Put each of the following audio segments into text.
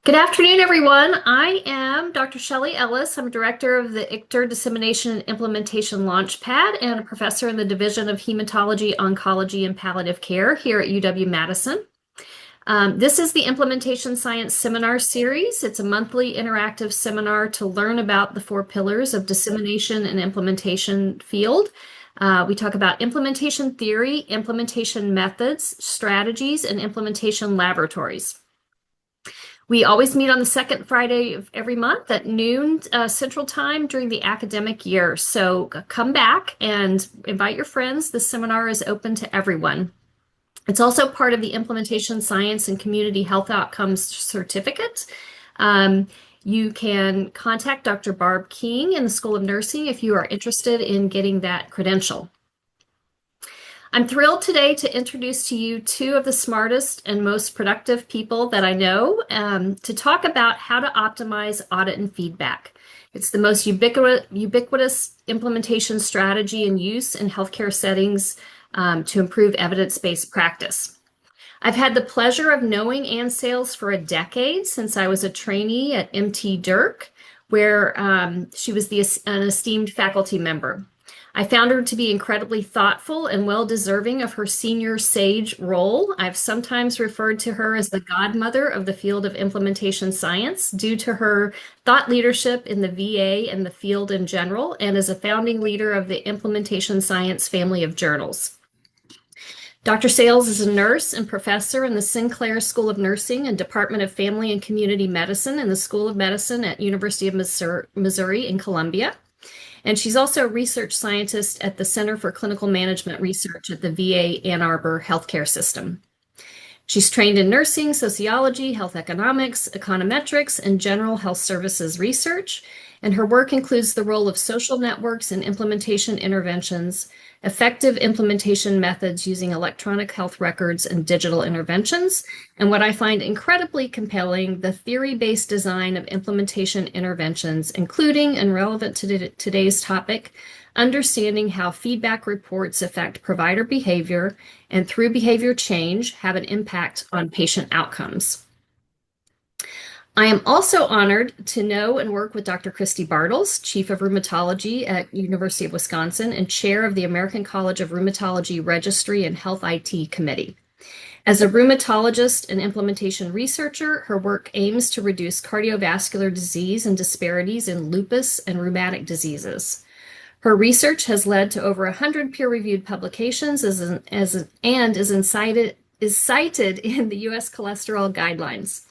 Good afternoon, everyone. I am Dr. Shelley Ellis. I'm director of the Iterate Dissemination and Implementation Launchpad and a professor in the Division of Hematology, Oncology, and Palliative Care here at UW-Madison. This is the Implementation Science Seminar Series. It's a monthly interactive seminar to learn about the four pillars of dissemination and implementation field. We talk about implementation theory, implementation methods, strategies, and implementation laboratories. We always meet on the second Friday of every month at noon Central Time during the academic year. So come back and invite your friends. The seminar is open to everyone. It's also part of the Implementation Science and Community Health Outcomes Certificate. You can contact Dr. Barb King in the School of Nursing if you are interested in getting that credential. I'm thrilled today to introduce to you two of the smartest and most productive people that I know to talk about how to optimize audit and feedback. It's the most ubiquitous implementation strategy and use in healthcare settings to improve evidence-based practice. I've had the pleasure of knowing Ann Sales for a decade since I was a trainee at MT Dirk, where she was an esteemed faculty member. I found her to be incredibly thoughtful and well-deserving of her senior sage role. I've sometimes referred to her as the godmother of the field of implementation science due to her thought leadership in the VA and the field in general, and as a founding leader of the implementation science family of journals. Dr. Sales is a nurse and professor in the Sinclair School of Nursing and Department of Family and Community Medicine in the School of Medicine at University of Missouri in Columbia. And she's also a research scientist at the Center for Clinical Management Research at the VA Ann Arbor healthcare system. She's trained in nursing, sociology, health economics, econometrics, and general health services research. And her work includes the role of social networks and implementation interventions, effective implementation methods using electronic health records and digital interventions, and what I find incredibly compelling, the theory-based design of implementation interventions, including, and relevant to today's topic, understanding how feedback reports affect provider behavior and through behavior change have an impact on patient outcomes. I am also honored to know and work with Dr. Christy Bartles, Chief of Rheumatology at University of Wisconsin and Chair of the American College of Rheumatology Registry and Health IT Committee. As a rheumatologist and implementation researcher, her work aims to reduce cardiovascular disease and disparities in lupus and rheumatic diseases. Her research has led to over 100 peer-reviewed publications and is cited in the U.S. cholesterol guidelines.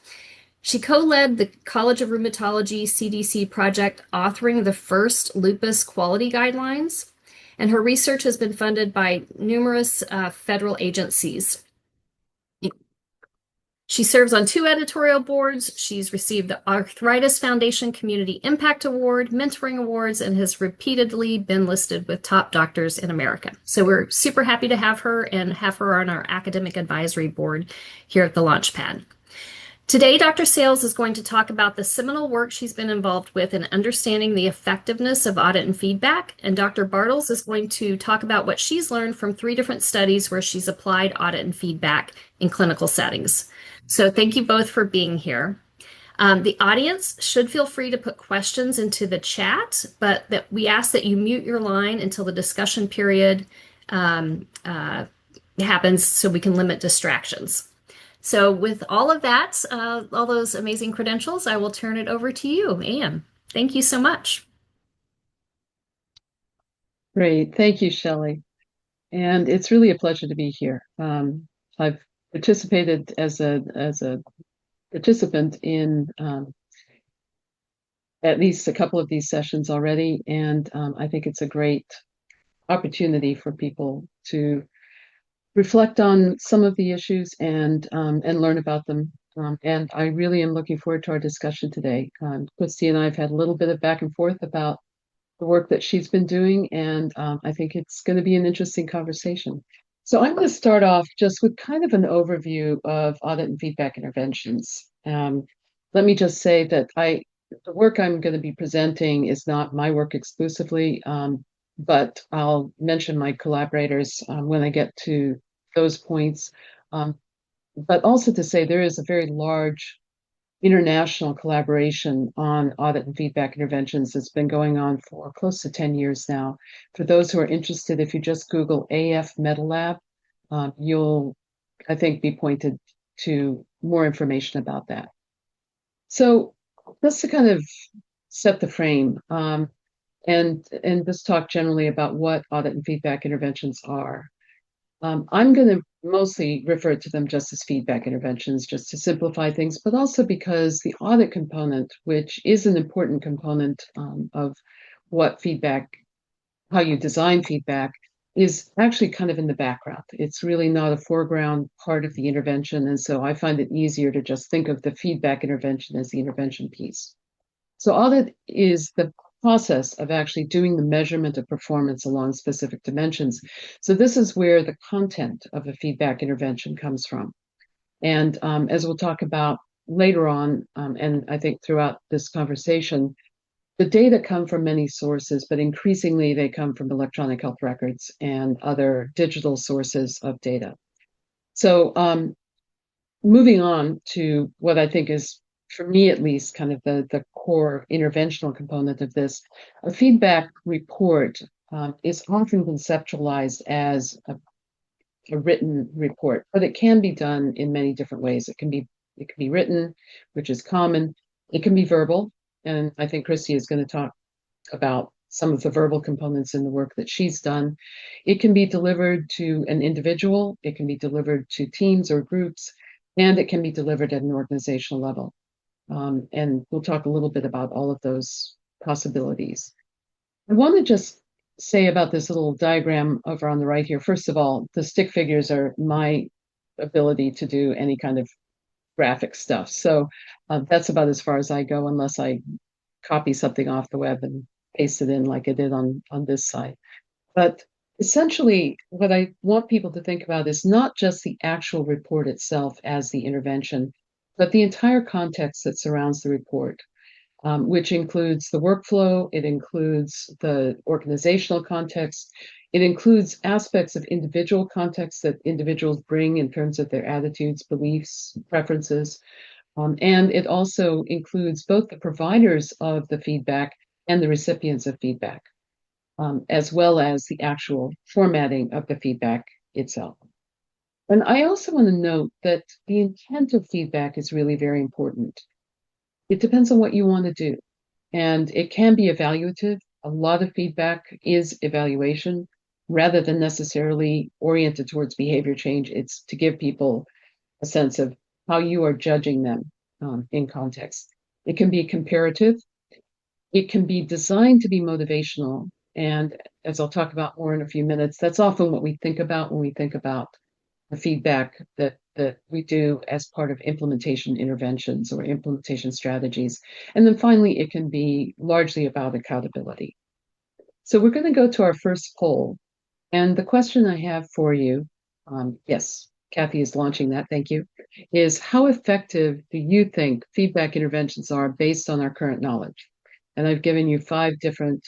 She co-led the College of Rheumatology CDC project authoring the first lupus quality guidelines, and her research has been funded by numerous federal agencies. She serves on 2 editorial boards. She's received the Arthritis Foundation Community Impact Award, Mentoring Awards, and has repeatedly been listed with top doctors in America. So we're super happy to have her and have her on our academic advisory board here at the Launchpad. Today, Dr. Sales is going to talk about the seminal work she's been involved with in understanding the effectiveness of audit and feedback, and Dr. Bartles is going to talk about what she's learned from 3 different studies where she's applied audit and feedback in clinical settings. So thank you both for being here. The audience should feel free to put questions into the chat, but that we ask that you mute your line until the discussion period happens so we can limit distractions. So with all of that, all those amazing credentials, I will turn it over to you, Anne. Thank you so much. Great. Thank you, Shelley. And it's really a pleasure to be here. I've participated as a participant in at least a couple of these sessions already, and I think it's a great opportunity for people to reflect on some of the issues and learn about them. And I really am looking forward to our discussion today. Christy and I have had a little bit of back and forth about the work that she's been doing, and I think it's going to be an interesting conversation. So I'm going to start off just with kind of an overview of audit and feedback interventions. Let me just say that the work I'm going to be presenting is not my work exclusively, but I'll mention my collaborators when I get to those points. But also to say there is a very large international collaboration on audit and feedback interventions has been going on for close to 10 years now. For those who are interested, if you just Google AF MetaLab, you'll, I think, be pointed to more information about that. So just to kind of set the frame, and just talk generally about what audit and feedback interventions are. I'm going to mostly refer to them just as feedback interventions, just to simplify things, but also because the audit component, which is an important component of what feedback, how you design feedback, is actually kind of in the background. It's really not a foreground part of the intervention. And so I find it easier to just think of the feedback intervention as the intervention piece. So audit is the process of actually doing the measurement of performance along specific dimensions. So this is where the content of a feedback intervention comes from. And as we'll talk about later on, and I think throughout this conversation, the data come from many sources, but increasingly they come from electronic health records and other digital sources of data. So moving on to what I think is, for me at least, kind of the core interventional component of this, a feedback report is often conceptualized as a written report, but it can be done in many different ways. It can be written, which is common. It can be verbal, and I think Christy is going to talk about some of the verbal components in the work that she's done. It can be delivered to an individual, it can be delivered to teams or groups, and it can be delivered at an organizational level. And we'll talk a little bit about all of those possibilities. I want to just say about this little diagram over on the right here. First of all, the stick figures are my ability to do any kind of graphic stuff. So that's about as far as I go, unless I copy something off the web and paste it in like I did on this side. But essentially, what I want people to think about is not just the actual report itself as the intervention, but the entire context that surrounds the report, which includes the workflow, it includes the organizational context, it includes aspects of individual context that individuals bring in terms of their attitudes, beliefs, preferences, and it also includes both the providers of the feedback and the recipients of feedback, as well as the actual formatting of the feedback itself. And I also want to note that the intent of feedback is really very important. It depends on what you want to do, and it can be evaluative. A lot of feedback is evaluation rather than necessarily oriented towards behavior change. It's to give people a sense of how you are judging them in context. It can be comparative. It can be designed to be motivational. And as I'll talk about more in a few minutes, that's often what we think about when we think about the feedback that we do as part of implementation interventions or implementation strategies. And then finally, it can be largely about accountability. So we're going to go to our first poll. And the question I have for you, yes, Kathy is launching that, thank you, is how effective do you think feedback interventions are based on our current knowledge? And I've given you 5 different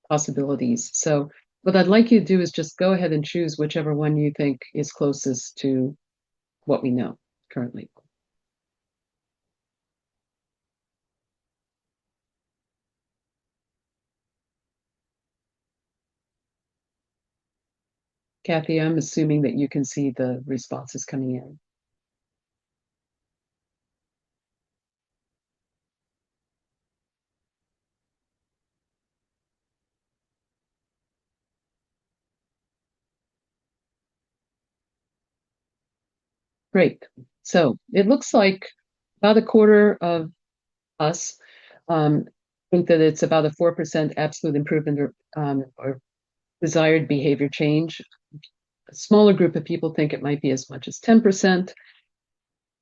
possibilities. So what I'd like you to do is just go ahead and choose whichever one you think is closest to what we know currently. Kathy, I'm assuming that you can see the responses coming in. Great. So it looks like about a quarter of us think that it's about a 4% absolute improvement or desired behavior change. A smaller group of people think it might be as much as 10%.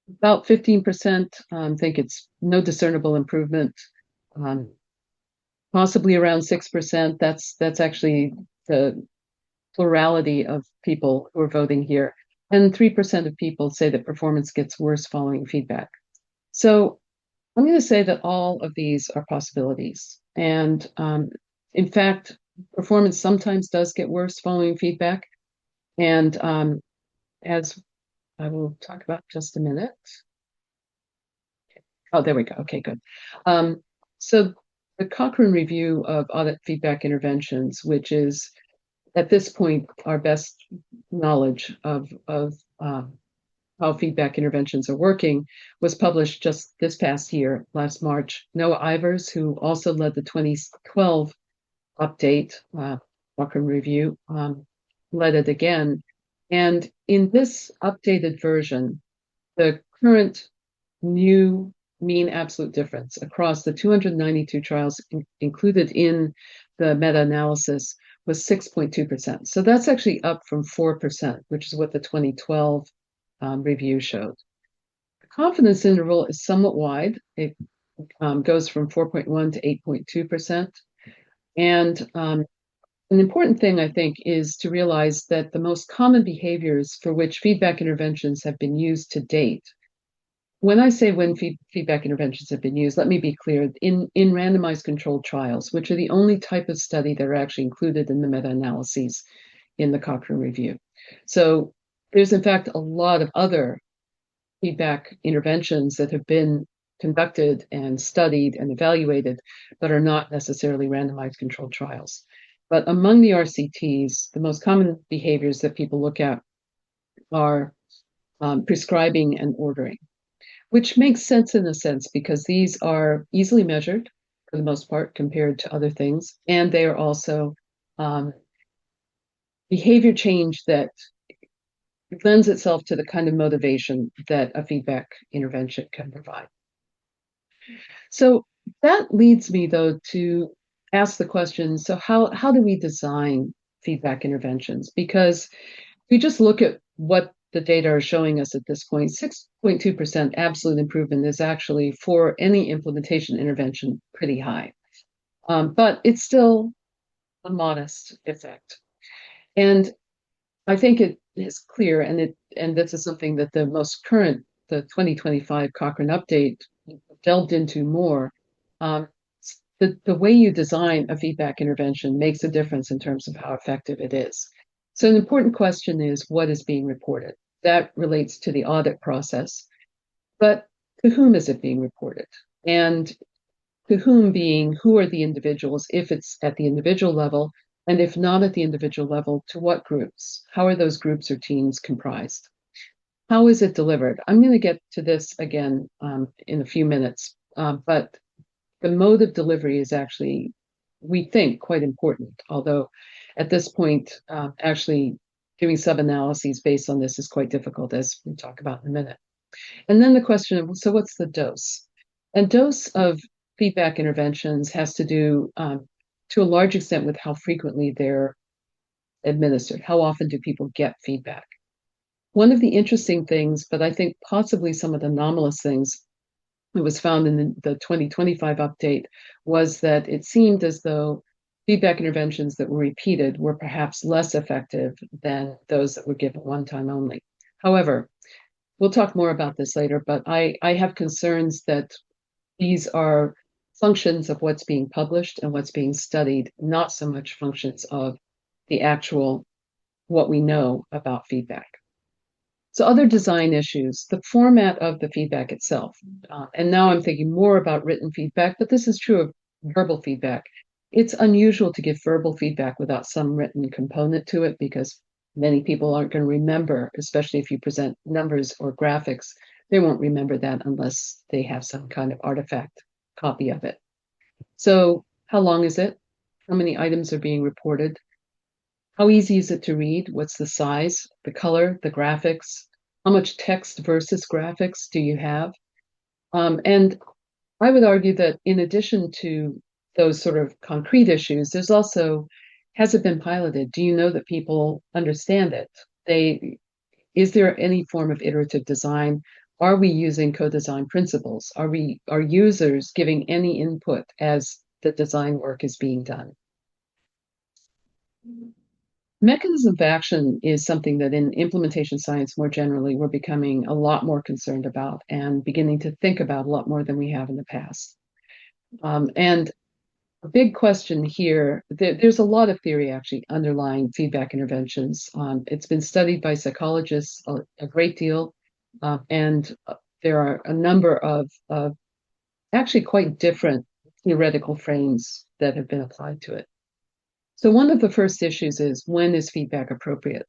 About 15% think it's no discernible improvement. Possibly around 6%. That's actually the plurality of people who are voting here. And 3% of people say that performance gets worse following feedback. So I'm going to say that all of these are possibilities. And in fact, performance sometimes does get worse following feedback. And as I will talk about just a minute, Oh, there we go. Okay, good. Um, so the Cochrane Review of Audit Feedback Interventions, which is at this point our best knowledge of how feedback interventions are working, was published just this past year, last March. Noah Ivers, who also led the 2012 update, Cochrane Review, led it again. And in this updated version, the current new mean absolute difference across the 292 trials included in the meta-analysis was 6.2%. So that's actually up from 4%, which is what the 2012 review showed. The confidence interval is somewhat wide. It goes from 4.1 to 8.2%. And an important thing, I think, is to realize that the most common behaviors for which feedback interventions have been used to date. When I say when feedback interventions have been used, let me be clear, in randomized controlled trials, which are the only type of study that are actually included in the meta-analyses in the Cochrane Review. So there's, in fact, a lot of other feedback interventions that have been conducted and studied and evaluated, but are not necessarily randomized controlled trials. But among the RCTs, the most common behaviors that people look at are prescribing and ordering, which makes sense in a sense because these are easily measured for the most part compared to other things. And they are also behavior change that lends itself to the kind of motivation that a feedback intervention can provide. So that leads me, though, to ask the question, so how do we design feedback interventions? Because if we just look at what the data are showing us at this point, 6.2% absolute improvement is actually, for any implementation intervention, pretty high. But it's still a modest effect. And I think it is clear, and this is something that the most current, the 2025 Cochrane update delved into more. The way you design a feedback intervention makes a difference in terms of how effective it is. So an important question is what is being reported? That relates to the audit process. But to whom is it being reported? And to whom being, who are the individuals, if it's at the individual level, and if not at the individual level, to what groups? How are those groups or teams comprised? How is it delivered? I'm going to get to this again in a few minutes, but the mode of delivery is actually, we think, quite important, although at this point, actually doing sub-analyses based on this is quite difficult, as we'll talk about in a minute. And then the question of, so what's the dose? And dose of feedback interventions has to do, to a large extent, with how frequently they're administered. How often do people get feedback? One of the interesting things, but I think possibly some of the anomalous things that was found in the 2025 update, was that it seemed as though feedback interventions that were repeated were perhaps less effective than those that were given one time only. However, we'll talk more about this later, but I have concerns that these are functions of what's being published and what's being studied, not so much functions of the actual, what we know about feedback. So other design issues, the format of the feedback itself. And now I'm thinking more about written feedback, but this is true of verbal feedback. It's unusual to give verbal feedback without some written component to it because many people aren't going to remember, especially if you present numbers or graphics, they won't remember that unless they have some kind of artifact copy of it. So how long is it? How many items are being reported? How easy is it to read? What's the size, the color, the graphics? How much text versus graphics do you have? And I would argue that in addition to those sort of concrete issues, there's also, has it been piloted? Do you know that people understand it? Is there any form of iterative design? Are we using co-design principles? Are users giving any input as the design work is being done? Mechanism of action is something that in implementation science more generally, we're becoming a lot more concerned about and beginning to think about a lot more than we have in the past. And a big question here, there's a lot of theory actually underlying feedback interventions. It's been studied by psychologists a great deal, and there are a number of actually quite different theoretical frames that have been applied to it. So one of the first issues is, when is feedback appropriate?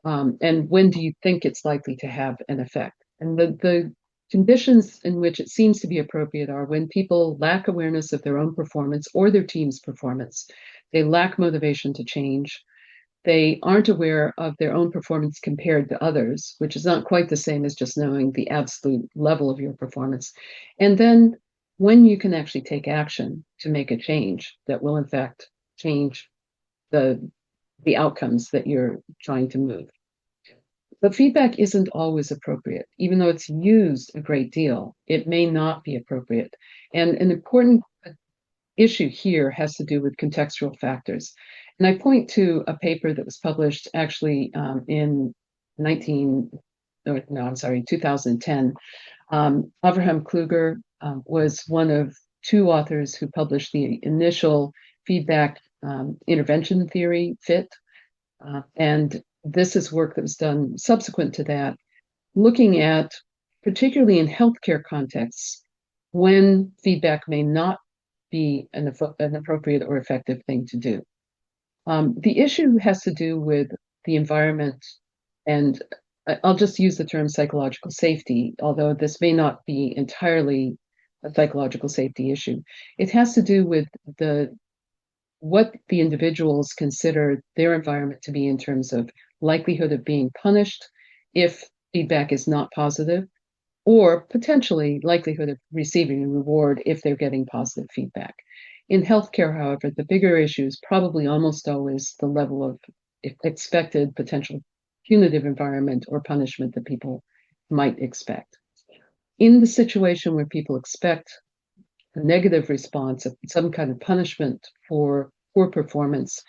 And when do you think it's likely to have an effect? And the conditions in which it seems to be appropriate are when people lack awareness of their own performance or their team's performance. They lack motivation to change. They aren't aware of their own performance compared to others, which is not quite the same as just knowing the absolute level of your performance. And then when you can actually take action to make a change that will, in fact, change the outcomes that you're trying to move. But feedback isn't always appropriate. Even though it's used a great deal, it may not be appropriate. And an important issue here has to do with contextual factors. And I point to a paper that was published actually in 2010. Avraham Kluger was one of two authors who published the initial feedback intervention theory, FIT. And this is work that was done subsequent to that, looking at, particularly in healthcare contexts, when feedback may not be an appropriate or effective thing to do. The issue has to do with the environment, and I'll just use the term psychological safety, although this may not be entirely a psychological safety issue. It has to do with what the individuals consider their environment to be in terms of likelihood of being punished if feedback is not positive, or potentially likelihood of receiving a reward if they're getting positive feedback. In healthcare, however, the bigger issue is probably almost always the level of expected potential punitive environment or punishment that people might expect. In the situation where people expect a negative response, of some kind of punishment for poor performance,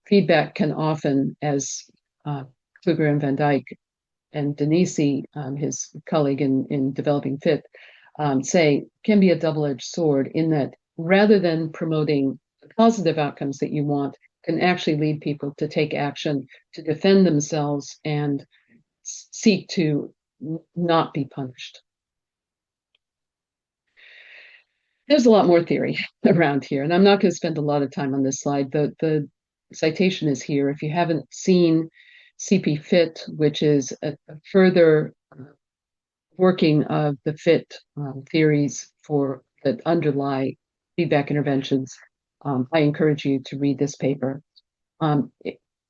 feedback can often, as Kluger and Van Dyke and Denisi, his colleague in developing FIT, say, can be a double-edged sword, in that rather than promoting the positive outcomes that you want, can actually lead people to take action to defend themselves and seek to not be punished. There's a lot more theory around here, and I'm not going to spend a lot of time on this slide. The citation is here. If you haven't seen CP FIT, which is a further working of the FIT theories that underlie feedback interventions, I encourage you to read this paper.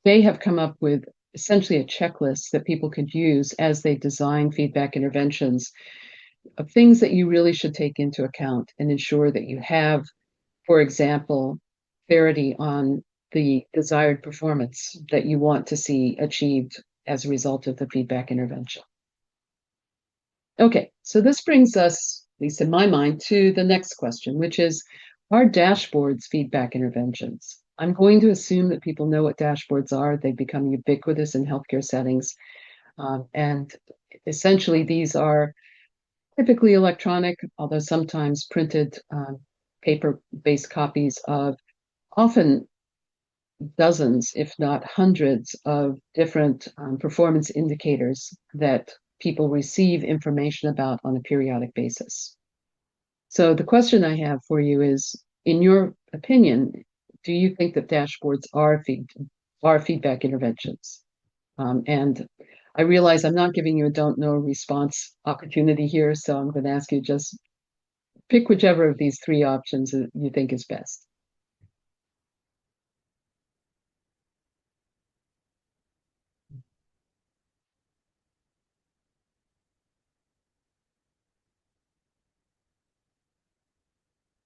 They have come up with essentially a checklist that people could use as they design feedback interventions, of things that you really should take into account and ensure that you have, for example, clarity on the desired performance that you want to see achieved as a result of the feedback intervention. Okay, so this brings us, at least in my mind, to the next question, which is, are dashboards feedback interventions? I'm going to assume that people know what dashboards are. They've become ubiquitous in healthcare settings. And essentially, these are typically electronic, although sometimes printed paper-based copies of often dozens, if not hundreds, of different performance indicators that people receive information about on a periodic basis. So the question I have for you is, in your opinion, do you think that dashboards are feedback interventions? And I realize I'm not giving you a don't know response opportunity here, so I'm going to ask you just pick whichever of these three options that you think is best.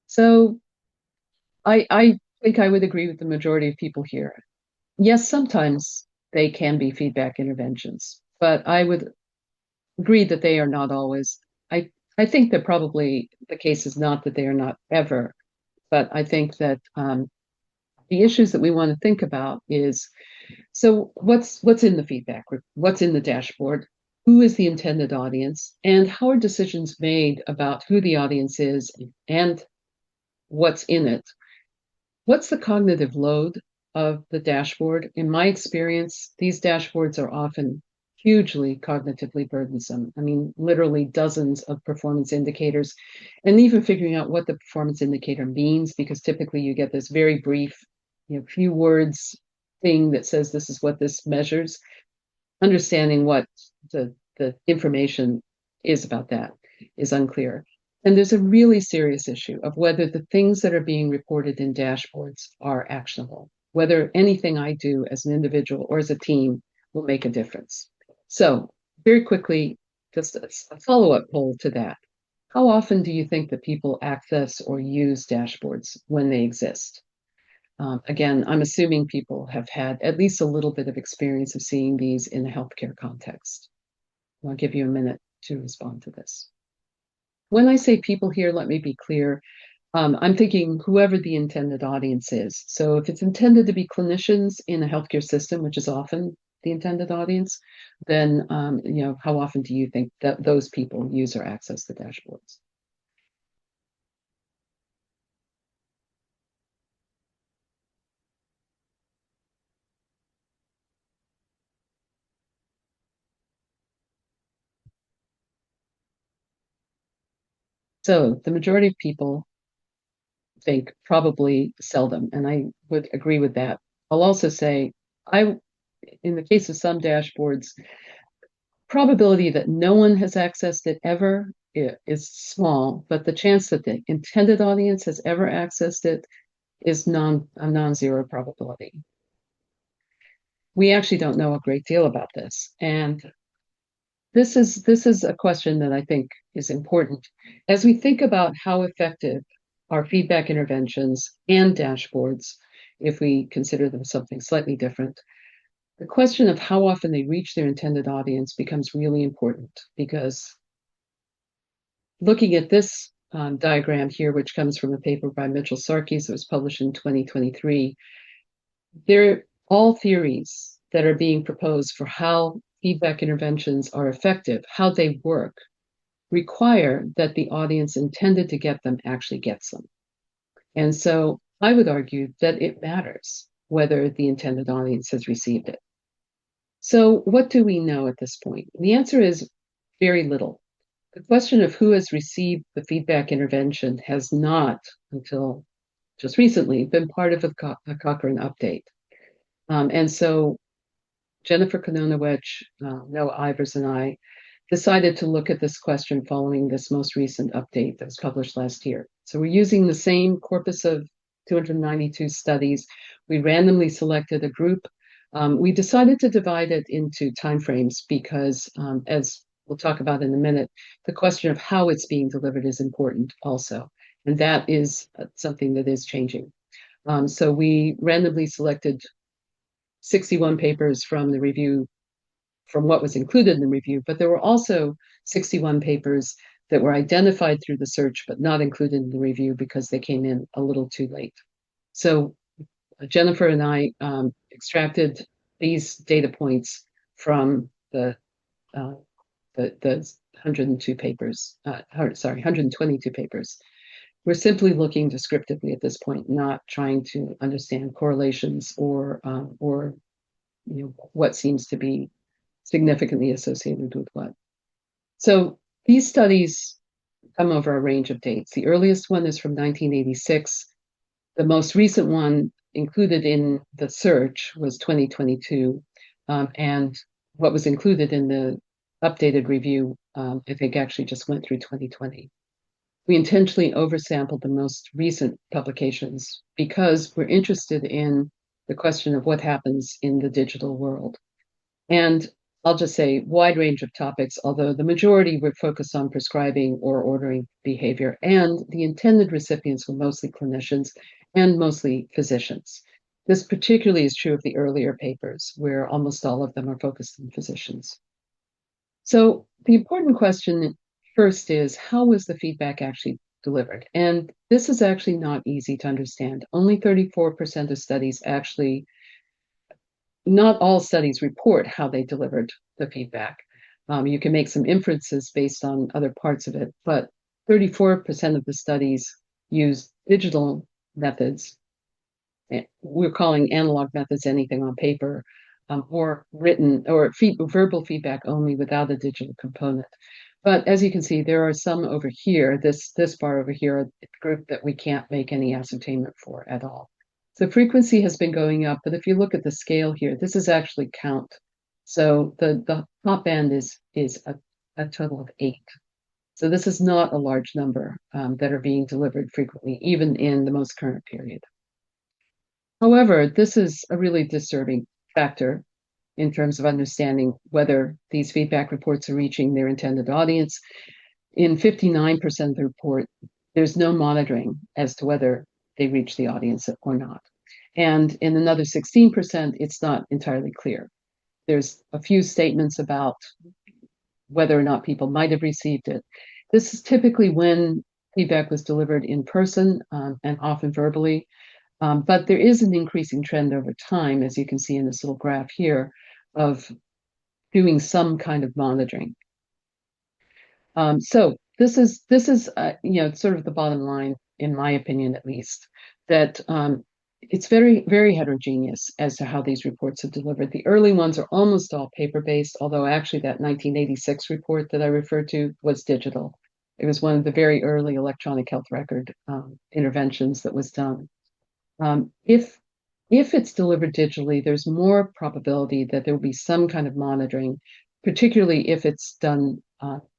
So I think I would agree with the majority of people here. Yes, sometimes they can be feedback interventions, but I would agree that they are not always. I think that probably the case is not that they are not ever, but I think that the issues that we want to think about is, so what's in the feedback? What's in the dashboard? Who is the intended audience? And how are decisions made about who the audience is and what's in it? What's the cognitive load of the dashboard? In my experience, these dashboards are often hugely cognitively burdensome. I mean, literally dozens of performance indicators, and even figuring out what the performance indicator means, because typically you get this very brief, few words thing that says this is what this measures. Understanding what the information is about that is unclear. And there's a really serious issue of whether the things that are being reported in dashboards are actionable, whether anything I do as an individual or as a team will make a difference. So, very quickly, just a follow-up poll to that. How often do you think that people access or use dashboards when they exist? Again, I'm assuming people have had at least a little bit of experience of seeing these in a healthcare context. I'll give you a minute to respond to this. When I say people here, let me be clear. I'm thinking whoever the intended audience is. So if it's intended to be clinicians in a healthcare system, which is often the intended audience, then how often do you think that those people use or access the dashboards? So the majority of people think probably seldom, and I would agree with that. I'll also say, in the case of some dashboards, probability that no one has accessed it ever is small, but the chance that the intended audience has ever accessed it is a non-zero probability. We actually don't know a great deal about this, and this is a question that I think is important as we think about how effective are feedback interventions and dashboards, if we consider them something slightly different. The question of how often they reach their intended audience becomes really important, because looking at this diagram here, which comes from a paper by Mitchell Sarkis that was published in 2023, they're all theories that are being proposed for how feedback interventions are effective, how they work, require that the audience intended to get them actually gets them. And so I would argue that it matters whether the intended audience has received it. So what do we know at this point? The answer is very little. The question of who has received the feedback intervention has not, until just recently, been part of a Cochrane update. And so Jennifer Kononowicz, Noah Ivers, and I decided to look at this question following this most recent update that was published last year. So we're using the same corpus of 292 studies. We randomly selected a group. We decided to divide it into timeframes because, as we'll talk about in a minute, the question of how it's being delivered is important also. And that is something that is changing. So we randomly selected 61 papers from the review, from what was included in the review, but there were also 61 papers that were identified through the search but not included in the review because they came in a little too late. So Jennifer and I extracted these data points from the 102 papers, 122 papers. We're simply looking descriptively at this point, not trying to understand correlations or what seems to be significantly associated with what. So these studies come over a range of dates. The earliest one is from 1986. The most recent one included in the search was 2022. And what was included in the updated review, I think actually just went through 2020. We intentionally oversampled the most recent publications because we're interested in the question of what happens in the digital world. And I'll just say wide range of topics, although the majority were focused on prescribing or ordering behavior, and the intended recipients were mostly clinicians and mostly physicians. This particularly is true of the earlier papers, where almost all of them are focused on physicians. So the important question first is, how was the feedback actually delivered? And this is actually not easy to understand. Only 34% of studies actually, not all studies report how they delivered the feedback. You can make some inferences based on other parts of it, but 34% of the studies use digital methods. We're calling analog methods anything on paper. or written or verbal feedback only without a digital component. But as you can see, there are some over here, this bar over here, a group that we can't make any ascertainment for at all. So frequency has been going up, but if you look at the scale here, this is actually count. So the top end is a total of 8. So this is not a large number that are being delivered frequently, even in the most current period. However, this is a really disturbing factor in terms of understanding whether these feedback reports are reaching their intended audience. In 59% of the report, there's no monitoring as to whether they reach the audience or not. And in another 16%, it's not entirely clear. There's a few statements about whether or not people might have received it. This is typically when feedback was delivered in person and often verbally. But there is an increasing trend over time, as you can see in this little graph here, of doing some kind of monitoring. So this is sort of the bottom line, in my opinion, at least, that it's very, very heterogeneous as to how these reports are delivered. The early ones are almost all paper-based, although actually that 1986 report that I referred to was digital. It was one of the very early electronic health record interventions that was done. If it's delivered digitally, there's more probability that there will be some kind of monitoring, particularly if it's done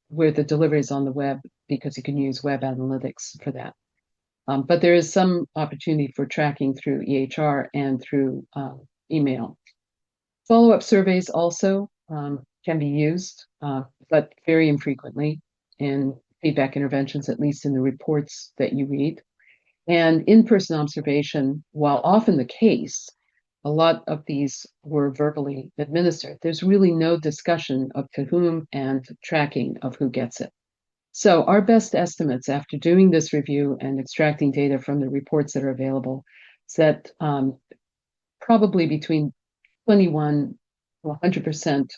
where the delivery is on the web, because you can use web analytics for that. But there is some opportunity for tracking through EHR and through email. Follow-up surveys also can be used, but very infrequently in feedback interventions, at least in the reports that you read. And in-person observation, while often the case, a lot of these were verbally administered. There's really no discussion of to whom and tracking of who gets it. So our best estimates after doing this review and extracting data from the reports that are available is that probably between 21 to 100%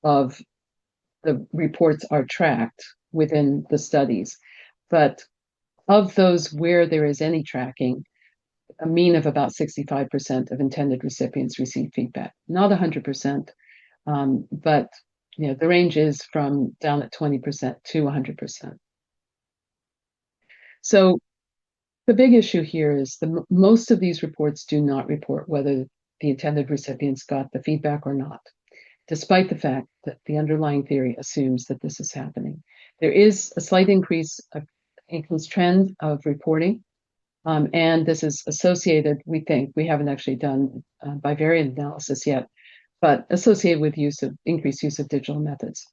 of the reports are tracked within the studies. But of those where there is any tracking, a mean of about 65% of intended recipients receive feedback. Not 100%, but the range is from down at 20% to 100%. So the big issue here is most of these reports do not report whether the intended recipients got the feedback or not, despite the fact that the underlying theory assumes that this is happening. There is a slight increased trend of reporting, and this is associated, we think, we haven't actually done bivariate analysis yet, but associated with increased use of digital methods.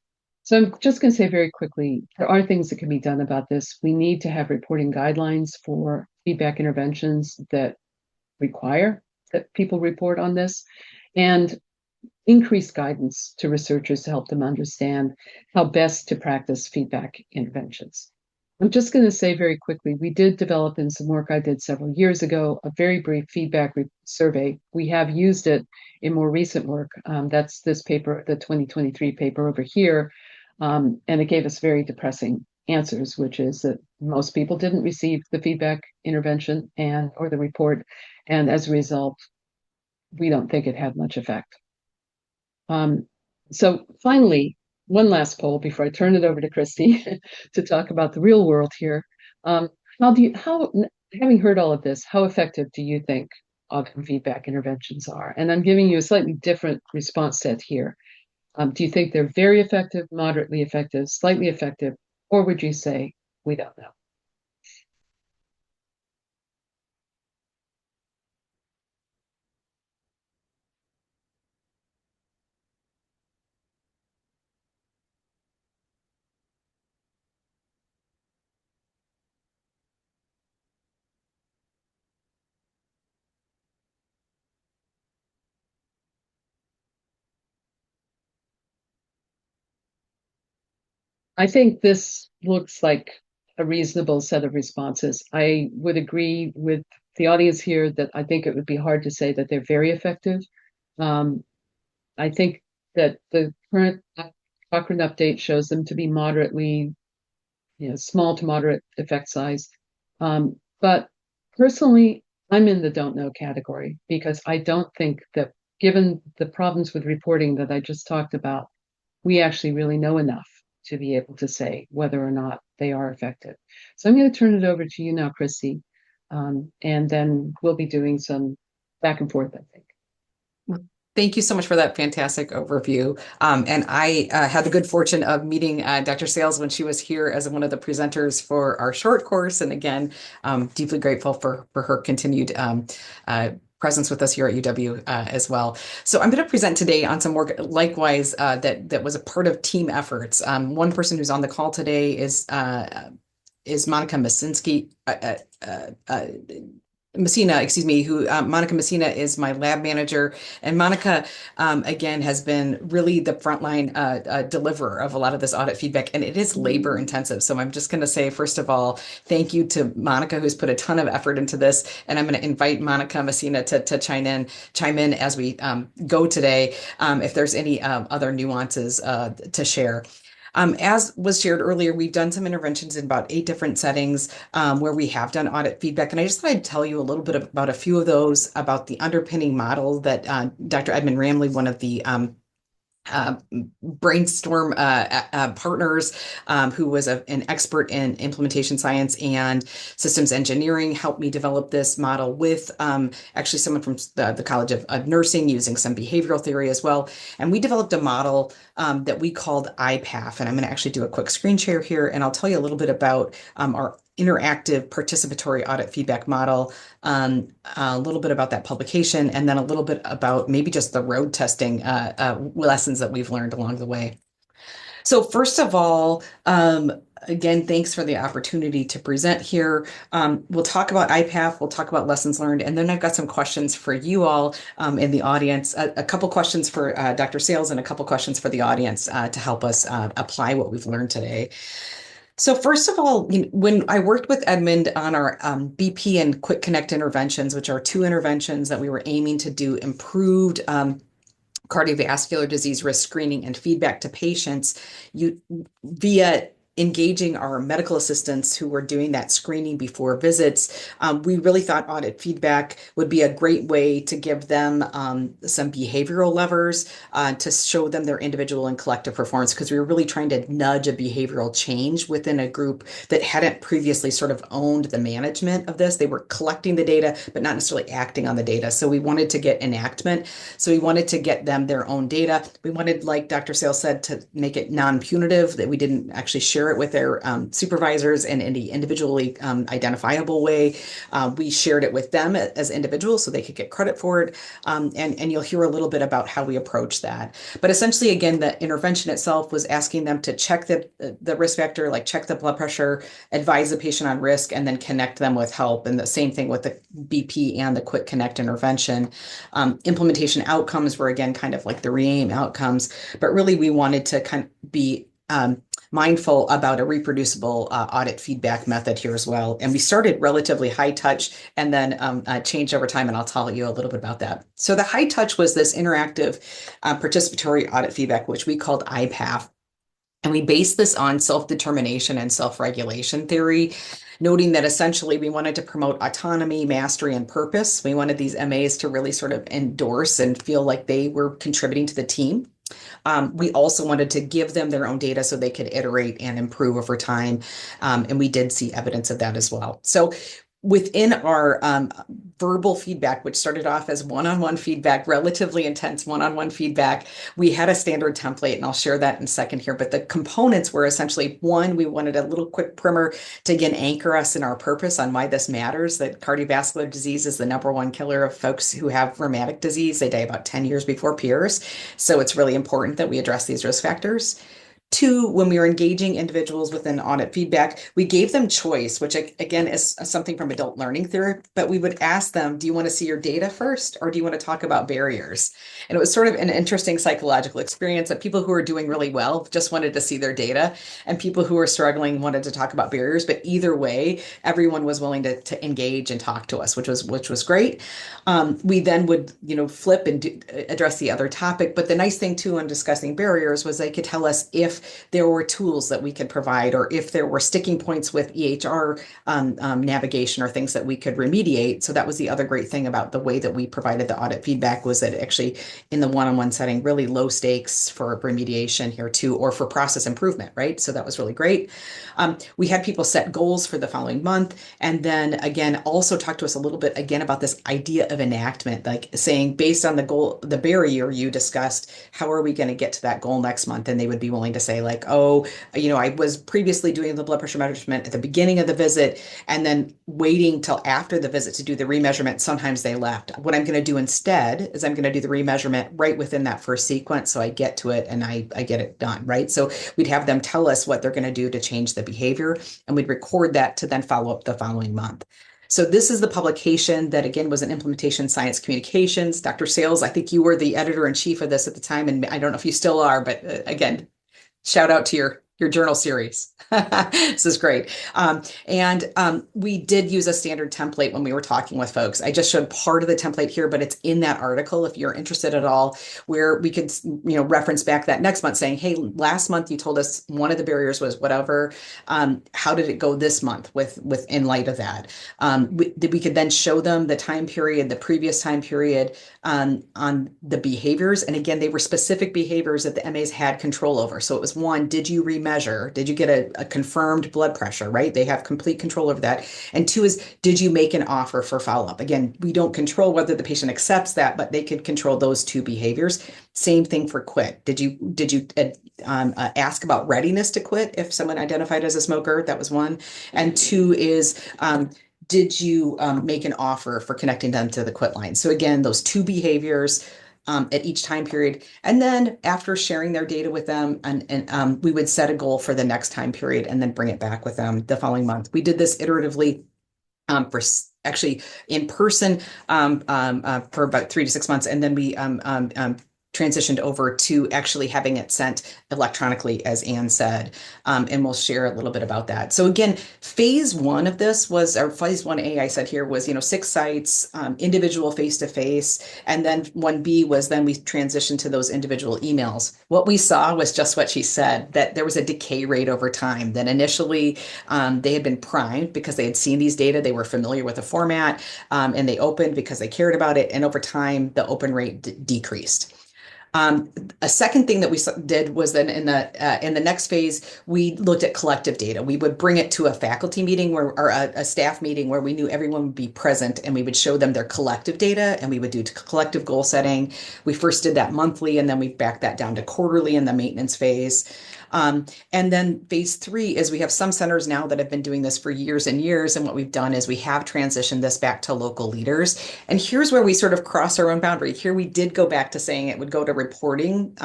So I'm just going to say very quickly, there are things that can be done about this. We need to have reporting guidelines for feedback interventions that require that people report on this, and increased guidance to researchers to help them understand how best to practice feedback interventions. I'm just going to say very quickly, we did develop in some work I did several years ago, a very brief feedback survey. We have used it in more recent work. That's this paper, the 2023 paper over here. And it gave us very depressing answers, which is that most people didn't receive the feedback intervention or the report. And as a result, we don't think it had much effect. So finally, one last poll before I turn it over to Christy to talk about the real world here. Having heard all of this, how effective do you think outcome feedback interventions are? And I'm giving you a slightly different response set here. Do you think they're very effective, moderately effective, slightly effective, or would you say we don't know? I think this looks like a reasonable set of responses. I would agree with the audience here that I think it would be hard to say that they're very effective. Um, I think that the current Cochrane update shows them to be moderately, small to moderate effect size. But personally, I'm in the don't know category because I don't think that given the problems with reporting that I just talked about, we actually really know enough to be able to say whether or not they are effective. So I'm going to turn it over to you now, Chrissy, and then we'll be doing some back and forth, I think. Thank you so much for that fantastic overview. And I had the good fortune of meeting Dr. Sales when she was here as one of the presenters for our short course. And again, deeply grateful for her continued presence with us here at UW as well. So I'm going to present today on some work likewise that was a part of team efforts. One person who's on the call today is Monica Masinski. Messina, excuse me, who Monica Messina is my lab manager. And Monica, again, has been really the frontline deliverer of a lot of this audit feedback, and it is labor intensive. So I'm just going to say, first of all, thank you to Monica, who's put a ton of effort into this. And I'm going to invite Monica Messina to chime in as we go today, if there's any other nuances to share. As was shared earlier, we've done some interventions in about 8 different settings where we have done audit feedback. And I just thought I'd tell you a little bit about a few of those, about the underpinning model that Dr. Edmund Ramley, one of the brainstorm partners who was an expert in implementation science and systems engineering, helped me develop this model with actually someone from the College of Nursing using some behavioral theory as well. And we developed a model that we called IPAF. And I'm going to actually do a quick screen share here, and I'll tell you a little bit about our interactive participatory audit feedback model, a little bit about that publication, and then a little bit about maybe just the road testing lessons that we've learned along the way. So first of all, again, thanks for the opportunity to present here. We'll talk about IPAF, we'll talk about lessons learned, and then I've got some questions for you all in the audience, a couple questions for Dr. Sales and a couple questions for the audience to help us apply what we've learned today. So first of all, when I worked with Edmund on our BP and Quick Connect interventions, which are 2 interventions that we were aiming to do improved cardiovascular disease risk screening and feedback to patients, via engaging our medical assistants who were doing that screening before visits, we really thought audit feedback would be a great way to give them some behavioral levers to show them their individual and collective performance, because we were really trying to nudge a behavioral change within a group that hadn't previously sort of owned the management of this. They were collecting the data, but not necessarily acting on the data. So we wanted to get enactment. So we wanted to get them their own data. We wanted, like Dr. Sales said, to make it non-punitive, that we didn't actually share it with their supervisors in any individually identifiable way. We shared it with them as individuals so they could get credit for it. And you'll hear a little bit about how we approach that. But essentially, again, the intervention itself was asking them to check the risk factor, like check the blood pressure, advise the patient on risk, and then connect them with help. And the same thing with the BP and the Quick Connect intervention. Implementation outcomes were, again, kind of like the re-aim outcomes, but really we wanted to kind of be mindful about a reproducible audit feedback method here as well. And we started relatively high touch and then changed over time, and I'll tell you a little bit about that. So the high touch was this interactive participatory audit feedback, which we called IPAF. And we based this on self-determination and self-regulation theory, noting that essentially we wanted to promote autonomy, mastery, and purpose. We wanted these MAs to really sort of endorse and feel like they were contributing to the team. We also wanted to give them their own data so they could iterate and improve over time. And we did see evidence of that as well. So within our verbal feedback, which started off as one-on-one feedback, relatively intense one-on-one feedback, we had a standard template, and I'll share that in a second here. But the components were essentially, one, we wanted a little quick primer to, again, anchor us in our purpose on why this matters, that cardiovascular disease is the #1 killer of folks who have rheumatic disease. They die about 10 years before peers. So it's really important that we address these risk factors. 2, when we were engaging individuals within audit feedback, we gave them choice, which again is something from adult learning theory, but we would ask them, do you want to see your data first, or do you want to talk about barriers? And it was sort of an interesting psychological experience that people who were doing really well just wanted to see their data, and people who were struggling wanted to talk about barriers. But either way, everyone was willing to engage and talk to us, which was great. We then would, flip and address the other topic. But the nice thing too, in discussing barriers, was they could tell us if if there were tools that we could provide, or if there were sticking points with EHR navigation or things that we could remediate. So that was the other great thing about the way that we provided the audit feedback, was that actually in the one-on-one setting, really low stakes for remediation here too, or for process improvement, right? So that was really great. We had people set goals for the following month, and then again, also talk to us a little bit again about this idea of enactment, like saying based on the goal, the barrier you discussed, how are we going to get to that goal next month? And they would be willing to say like, oh, I was previously doing the blood pressure measurement at the beginning of the visit and then waiting till after the visit to do the remeasurement. Sometimes they left. What I'm going to do instead is I'm going to do the remeasurement right within that first sequence. So I get to it and I get it done, right? So we'd have them tell us what they're going to do to change the behavior, and we'd record that to then follow up the following month. So this is the publication that, again, was an Implementation Science Communications. Dr. Sales, I think you were the editor-in-chief of this at the time, and I don't know if you still are, but again, shout out to your journal series. This is great. We did use a standard template when we were talking with folks. I just showed part of the template here, but it's in that article if you're interested at all, where we could, reference back that next month saying, hey, last month you told us one of the barriers was whatever. How did it go this month with in light of that? We could then show them the time period, the previous time period, on the behaviors. And again, they were specific behaviors that the MAs had control over. So it was one, did you remeasure? Did you get a confirmed blood pressure, right? They have complete control over that. And two is, did you make an offer for follow-up? Again, we don't control whether the patient accepts that, but they could control those two behaviors. Same thing for quit. Did you ask about readiness to quit if someone identified as a smoker? That was one. And two is, did you make an offer for connecting them to the quit line? So again, those two behaviors at each time period. And then after sharing their data with them, and we would set a goal for the next time period and then bring it back with them the following month. We did this iteratively for actually in person for about 3 to 6 months. And then we transitioned over to actually having it sent electronically, as Anne said, and we'll share a little bit about that. So again, phase one of this was, or phase 1A, I said here was, 6 sites, individual face-to-face, and then 1B was then we transitioned to those individual emails. What we saw was just what she said, that there was a decay rate over time, that initially they had been primed because they had seen these data, they were familiar with the format, and they opened because they cared about it, and over time, the open rate decreased. A second thing that we did was then in the next phase, we looked at collective data. We would bring it to a faculty meeting or a staff meeting where we knew everyone would be present, and we would show them their collective data, and we would do collective goal setting. We first did that monthly, and then we backed that down to quarterly in the maintenance phase. And then phase 3 is we have some centers now that have been doing this for years and years. And what we've done is we have transitioned this back to local leaders. And here's where we sort of cross our own boundary. Here we did go back to saying it would go to reporting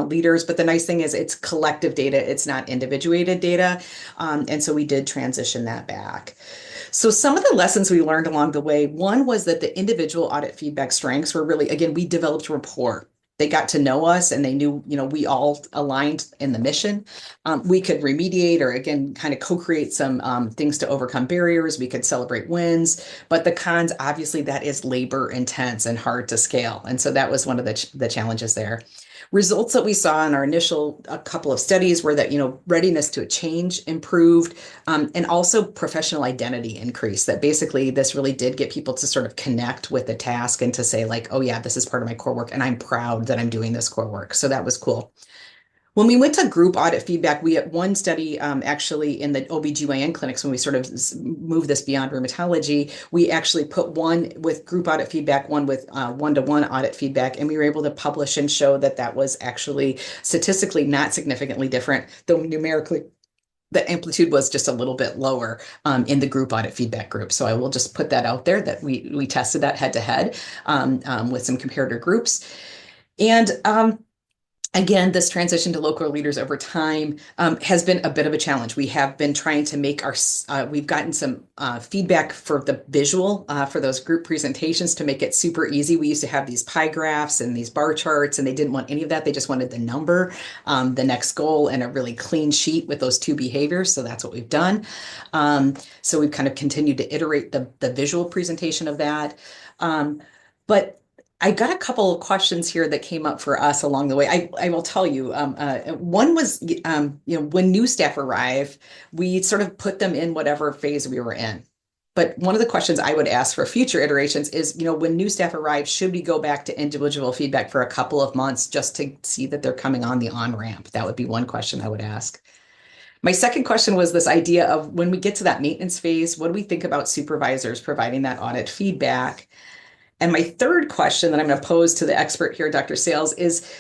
leaders. But the nice thing is it's collective data. It's not individuated data. And so we did transition that back. So some of the lessons we learned along the way, one was that the individual audit feedback strengths were really, again, we developed rapport. They got to know us and they knew, we all aligned in the mission. We could remediate or again, kind of co-create some things to overcome barriers. We could celebrate wins, but the cons, obviously that is labor intense and hard to scale. And so that was one of the challenges there. Results that we saw in our initial couple of studies were that, readiness to a change improved, and also professional identity increased, that basically this really did get people to sort of connect with the task and to say like, oh yeah, this is part of my core work and I'm proud that I'm doing this core work. So that was cool. When we went to group audit feedback, we had one study actually in the OBGYN clinics, when we sort of moved this beyond rheumatology, we actually put one with group audit feedback, one with one-to-one audit feedback, and we were able to publish and show that that was actually statistically not significantly different, though numerically the amplitude was just a little bit lower in the group audit feedback group. So I will just put that out there that we tested that head to head with some comparator groups. And again, this transition to local leaders over time has been a bit of a challenge. We have been trying to make we've gotten some feedback for the visual for those group presentations to make it super easy. We used to have these pie graphs and these bar charts, and they didn't want any of that. They just wanted the number, the next goal, and a really clean sheet with those two behaviors. So that's what we've done. So we've kind of continued to iterate the visual presentation of that. But I got a couple of questions here that came up for us along the way. I will tell you. One was, when new staff arrive, we sort of put them in whatever phase we were in. But one of the questions I would ask for future iterations is, when new staff arrive, should we go back to individual feedback for a couple of months just to see that they're coming on the on-ramp? That would be one question I would ask. My second question was this idea of when we get to that maintenance phase, what do we think about supervisors providing that audit feedback? And my third question that I'm going to pose to the expert here, Dr. Sales, is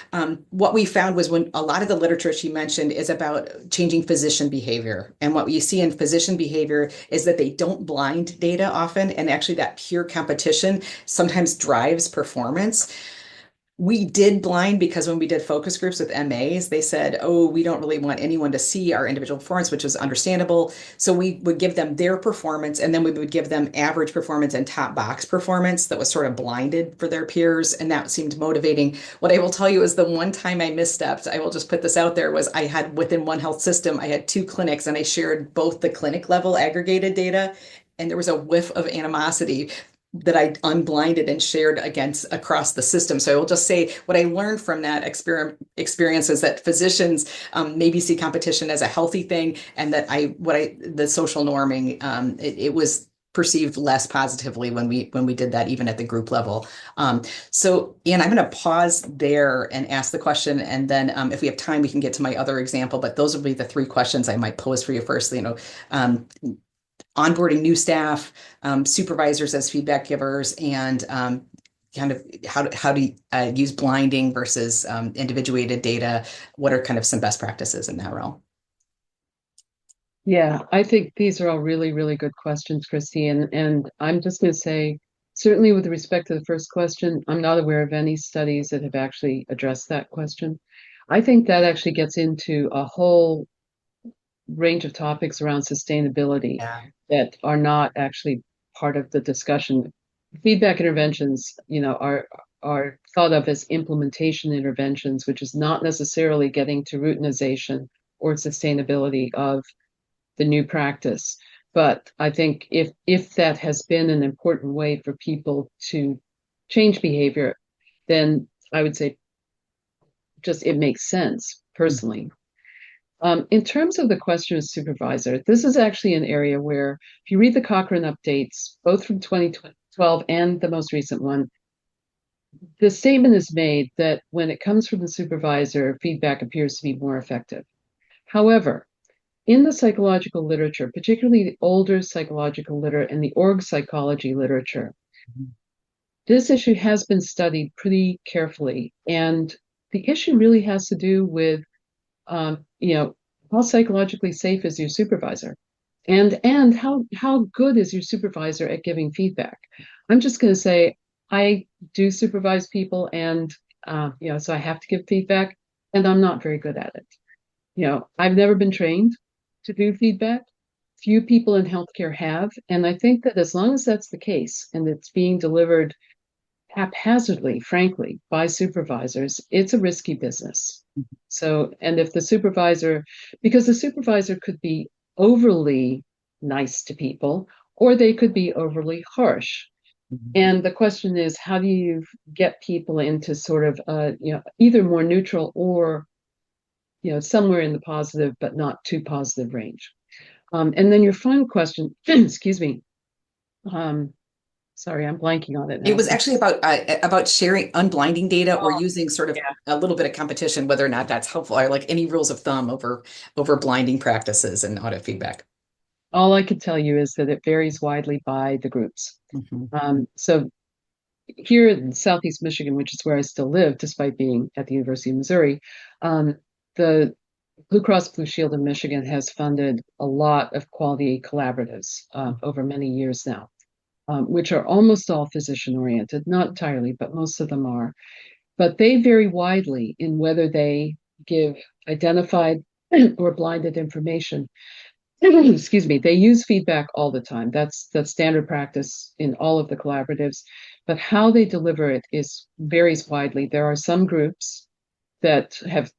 what we found was when a lot of the literature she mentioned is about changing physician behavior. And what you see in physician behavior is that they don't blind data often. And actually, that pure competition sometimes drives performance. We did blind because when we did focus groups with MAs, they said, oh, we don't really want anyone to see our individual performance, which was understandable. So we would give them their performance and then we would give them average performance and top box performance that was sort of blinded for their peers. And that seemed motivating. What I will tell you is the one time I misstepped, I will just put this out there, was I had within one health system, I had two clinics and I shared both the clinic level aggregated data and there was a whiff of animosity that I unblinded and shared against across the system. So I will just say what I learned from that experience is that physicians maybe see competition as a healthy thing, and that the social norming it was perceived less positively when we did that even at the group level. So Ian, I'm going to pause there and ask the question, and then if we have time, we can get to my other example. But those will be the three questions I might pose for you first. Onboarding new staff, supervisors as feedback givers, and kind of how to use blinding versus individuated data. What are kind of some best practices in that realm? Yeah, I think these are all really, really good questions, Christy. And I'm just going to say, certainly with respect to the first question, I'm not aware of any studies that have actually addressed that question. I think that actually gets into a whole range of topics around sustainability Yeah. that are not actually part of the discussion. Feedback interventions, are thought of as implementation interventions, which is not necessarily getting to routinization or sustainability of the new practice. But I think if that has been an important way for people to change behavior, then I would say just it makes sense personally. In terms of the question of supervisor, this is actually an area where if you read the Cochrane updates, both from 2012 and the most recent one, the statement is made that when it comes from the supervisor, feedback appears to be more effective. However, in the psychological literature, particularly the older psychological literature and the org psychology literature, this issue has been studied pretty carefully. And the issue really has to do with, how psychologically safe is your supervisor? And how good is your supervisor at giving feedback? I'm just going to say, I do supervise people and, so I have to give feedback and I'm not very good at it. I've never been trained to do feedback. Few people in healthcare have. And I think that as long as that's the case and it's being delivered haphazardly, frankly, by supervisors, it's a risky business. So, and if the supervisor, because the supervisor could be overly nice to people, or they could be overly harsh. And the question is, how do you get people into sort of, either more neutral or, somewhere in the positive, but not too positive range. And then your final question, excuse me. Sorry, I'm blanking on it now. It was actually about sharing unblinding data or using sort of yeah. a little bit of competition, whether or not that's helpful, or like any rules of thumb over blinding practices and audit feedback. All I could tell you is that it varies widely by the groups. So here in Southeast Michigan, which is where I still live, despite being at the University of Missouri, the Blue Cross Blue Shield of Michigan has funded a lot of quality collaboratives over many years now, which are almost all physician oriented, not entirely, but most of them are. But they vary widely in whether they give identified or blinded information. Excuse me, they use feedback all the time. That's standard practice in all of the collaboratives. But how they deliver it varies widely. There are some groups that have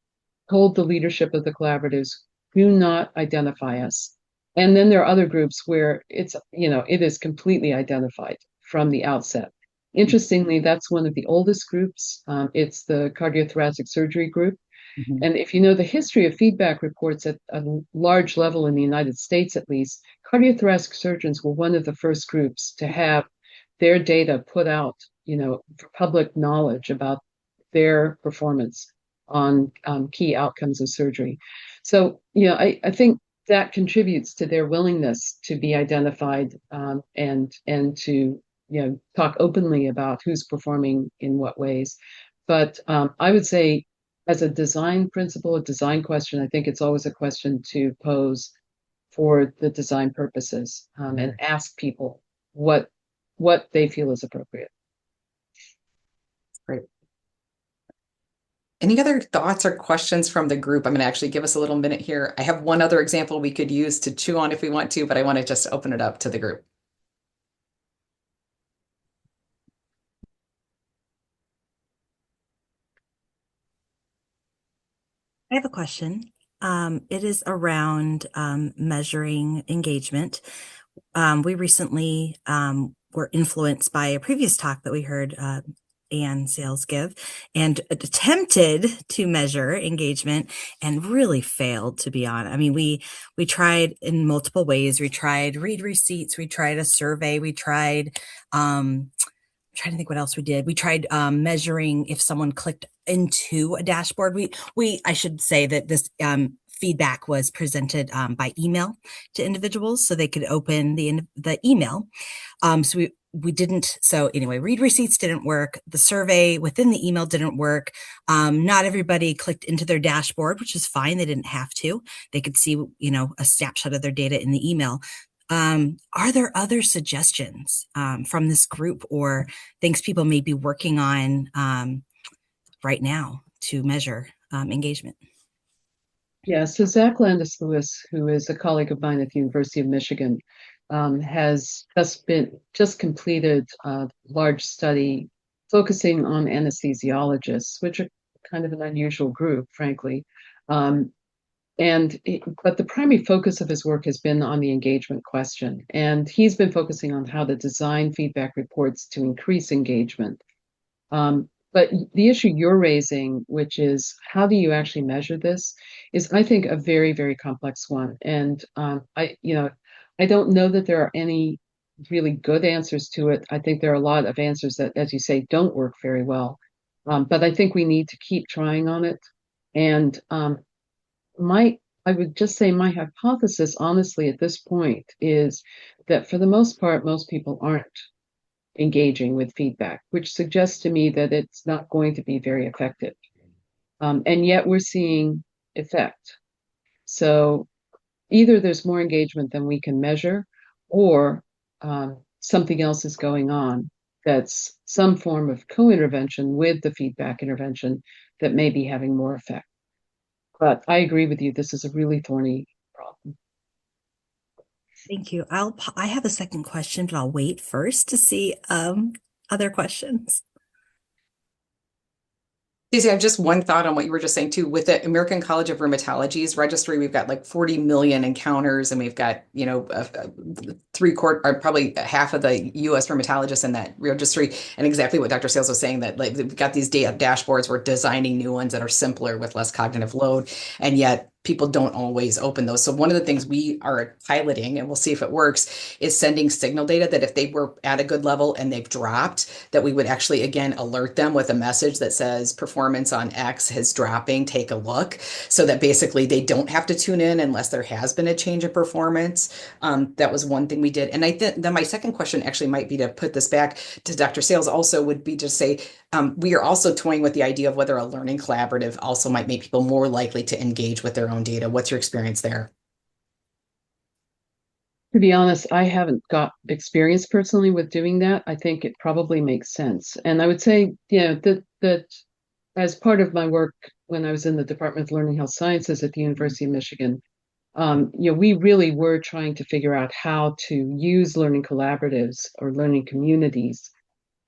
told the leadership of the collaboratives, do not identify us. And then there are other groups where it is completely identified from the outset. Interestingly, that's one of the oldest groups. It's the cardiothoracic surgery group. Mhm. And if you know the history of feedback reports at a large level in the United States, at least, cardiothoracic surgeons were one of the first groups to have their data put out, for public knowledge about their performance on key outcomes of surgery. So, I think that contributes to their willingness to be identified, and to talk openly about who's performing in what ways. But I would say, as a design principle, a design question, I think it's always a question to pose for the design purposes, and ask people what they feel is appropriate. Great. Any other thoughts or questions from the group? I'm going to actually give us a little minute here. I have one other example we could use to chew on if we want to, but I want to just open it up to the group. I have a question. It is around measuring engagement. We recently were influenced by a previous talk that we heard Ann Sales give, and attempted to measure engagement and really failed, to be honest. I mean, we tried in multiple ways. We tried read receipts. We tried a survey. We tried trying to think what else we did. We tried measuring if someone clicked into a dashboard. I should say that this feedback was presented by email to individuals, so they could open the email. So we didn't. So anyway, read receipts didn't work. The survey within the email didn't work. Not everybody clicked into their dashboard, which is fine. They didn't have to. They could see, a snapshot of their data in the email. Are there other suggestions from this group or things people may be working on right now to measure engagement? Yeah, so Zach Landis Lewis, who is a colleague of mine at the University of Michigan, has just completed a large study focusing on anesthesiologists, which are kind of an unusual group, frankly. But the primary focus of his work has been on the engagement question, and he's been focusing on how to design feedback reports to increase engagement. But the issue you're raising, which is how do you actually measure this, is I think a very, very complex one. And I don't know that there are any really good answers to it. I think there are a lot of answers that, as you say, don't work very well. But I think we need to keep trying on it. And I would just say my hypothesis, honestly, at this point, is that for the most part, most people aren't engaging with feedback, which suggests to me that it's not going to be very effective. And yet we're seeing effect. So either there's more engagement than we can measure, or something else is going on that's some form of co-intervention with the feedback intervention that may be having more effect. But I agree with you, this is a really thorny problem. Thank you. I have a second question, but I'll wait first to see other questions. Stacey, I have just one thought on what you were just saying too. With the American College of Rheumatology's registry, we've got like 40 million encounters, and we've got, three-quarter or probably half of the U.S. rheumatologists in that registry. And exactly what Dr. Sales was saying, that like we've got these data dashboards, we're designing new ones that are simpler with less cognitive load, and yet people don't always open those. So one of the things we are piloting, and we'll see if it works, is sending signal data that if they were at a good level and they've dropped, that we would actually, again, alert them with a message that says performance on X is dropping, take a look, so that basically they don't have to tune in unless there has been a change in performance. That was one thing we did. And I think then my second question actually might be to put this back to Dr. Sales also would be to say, we are also toying with the idea of whether a learning collaborative also might make people more likely to engage with their own data. What's your experience there? To be honest, I haven't got experience personally with doing that. I think it probably makes sense. And I would say, that as part of my work when I was in the Department of Learning Health Sciences at the University of Michigan, we really were trying to figure out how to use learning collaboratives or learning communities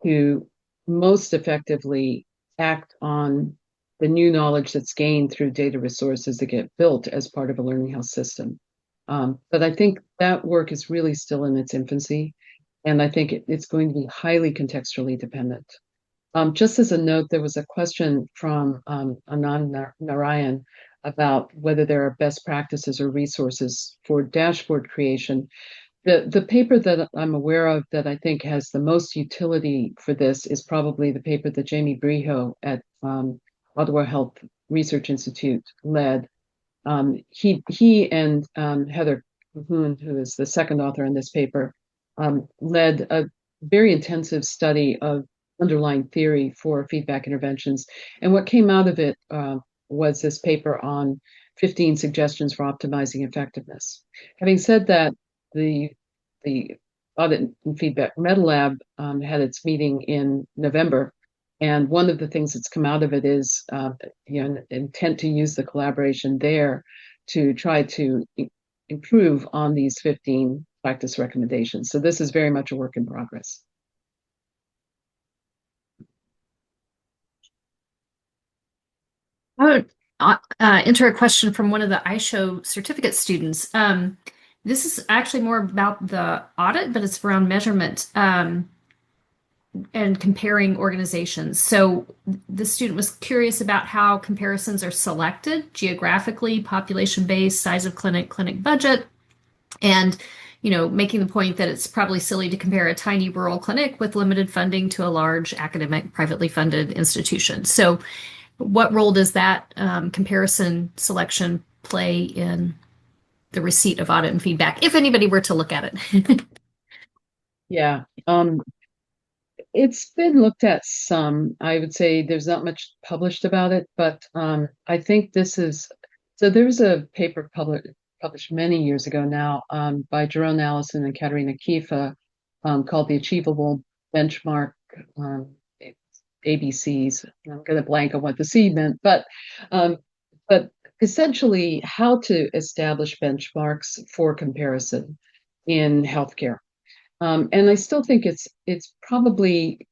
to most effectively act on the new knowledge that's gained through data resources that get built as part of a learning health system. But I think that work is really still in its infancy. And I think it's going to be highly contextually dependent. Just as a note, there was a question from Anand Narayan about whether there are best practices or resources for dashboard creation. The paper that I'm aware of that I think has the most utility for this is probably the paper that Jamie Briho at Ottawa Health Research Institute led. He and Heather Cahoon, who is the second author in this paper, led a very intensive study of underlying theory for feedback interventions. And what came out of it was this paper on 15 suggestions for optimizing effectiveness. Having said that, the Audit and Feedback Meta Lab had its meeting in November, and one of the things that's come out of it is an intent to use the collaboration there to try to improve on these 15 practice recommendations. So this is very much a work in progress. I would enter a question from one of the ISHO certificate students. This is actually more about the audit, but it's around measurement and comparing organizations. So the student was curious about how comparisons are selected geographically, population-based, size of clinic, clinic budget, and making the point that it's probably silly to compare a tiny rural clinic with limited funding to a large academic, privately funded institution. So what role does that comparison selection play in the receipt of audit and feedback, if anybody were to look at it? Yeah. It's been looked at some. I would say there's not much published about it, but I think there's a paper published many years ago now by Jerome Allison and Katerina Kifa called The Achievable Benchmark ABCs. I'm going to blank on what the C meant, but essentially how to establish benchmarks for comparison in healthcare. And I still think it's probably